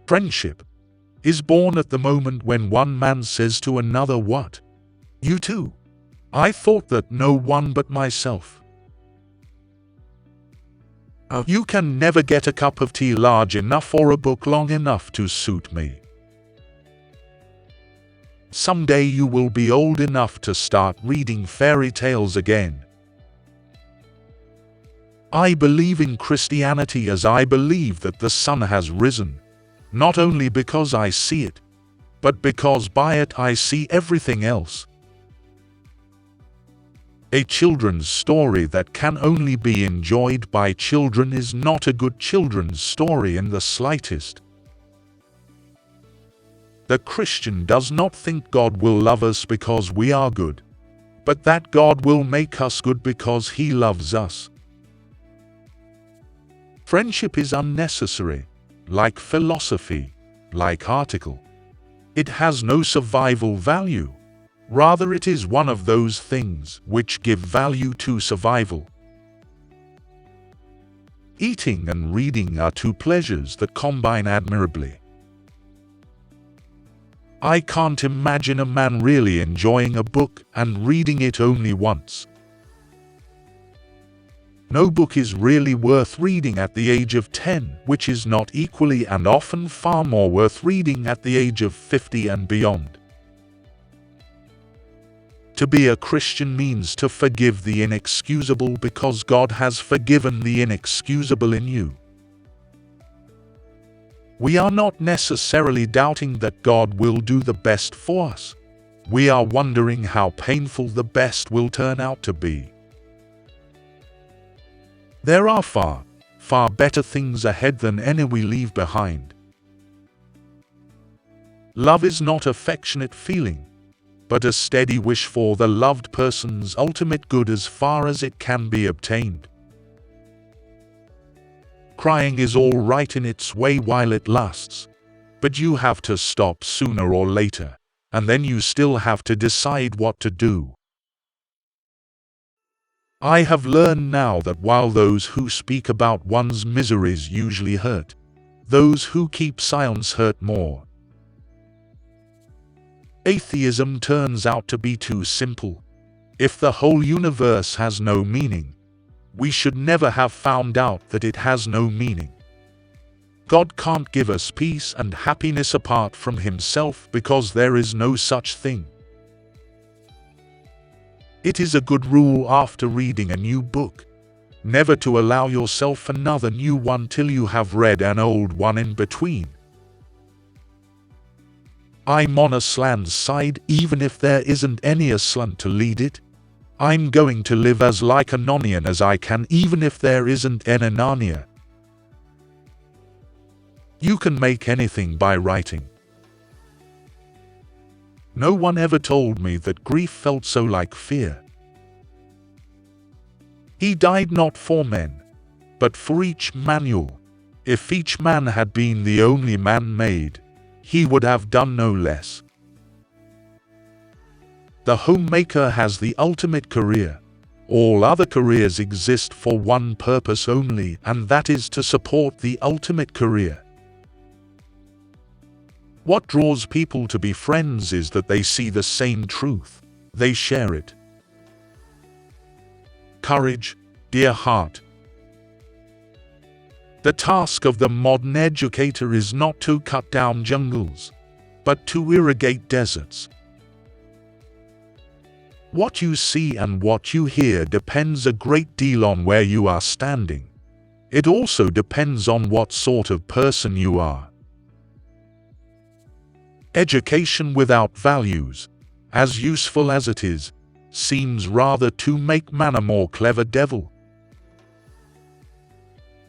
Friendship is born at the moment when one man says to another, "What? You too? I thought that no one but myself." You can never get a cup of tea large enough or a book long enough to suit me. Someday you will be old enough to start reading fairy tales again. I believe in Christianity as I believe that the sun has risen, not only because I see it, but because by it I see everything else. A children's story that can only be enjoyed by children is not a good children's story in the slightest. The Christian does not think God will love us because we are good, but that God will make us good because He loves us. Friendship is unnecessary, like philosophy, like article. It has no survival value. Rather, it is one of those things which give value to survival. Eating and reading are two pleasures that combine admirably. I can't imagine a man really enjoying a book and reading it only once. No book is really worth reading at the age of 10, which is not equally and often far more worth reading at the age of 50 and beyond. To be a Christian means to forgive the inexcusable because God has forgiven the inexcusable in you. We are not necessarily doubting that God will do the best for us. We are wondering how painful the best will turn out to be. There are far, far better things ahead than any we leave behind. Love is not affectionate feeling, but a steady wish for the loved person's ultimate good as far as it can be obtained. Crying is all right in its way while it lasts, but you have to stop sooner or later, and then you still have to decide what to do. I have learned now that while those who speak about one's miseries usually hurt, those who keep silence hurt more. Atheism turns out to be too simple. If the whole universe has no meaning, we should never have found out that it has no meaning. God can't give us peace and happiness apart from Himself because there is no such thing. It is a good rule after reading a new book, never to allow yourself another new one till you have read an old one in between. I'm on a slant side even if there isn't any aslant to lead it. I'm going to live as like a Narnian as I can even if there isn't any Narnia. You can make anything by writing. No one ever told me that grief felt so like fear. He died not for men, but for each manual. If each man had been the only man made, he would have done no less. The homemaker has the ultimate career. All other careers exist for one purpose only, and that is to support the ultimate career. What draws people to be friends is that they see the same truth. They share it. Courage, dear heart. The task of the modern educator is not to cut down jungles, but to irrigate deserts. What you see and what you hear depends a great deal on where you are standing. It also depends on what sort of person you are. Education without values, as useful as it is, seems rather to make man a more clever devil.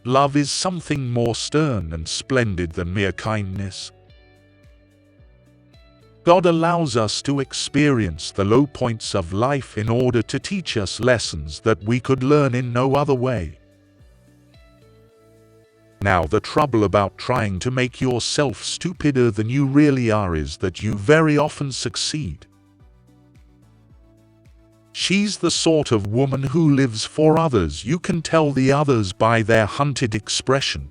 Love is something more stern and splendid than mere kindness. God allows us to experience the low points of life in order to teach us lessons that we could learn in no other way. Now, the trouble about trying to make yourself stupider than you really are is that you very often succeed. She's the sort of woman who lives for others. You can tell the others by their hunted expression.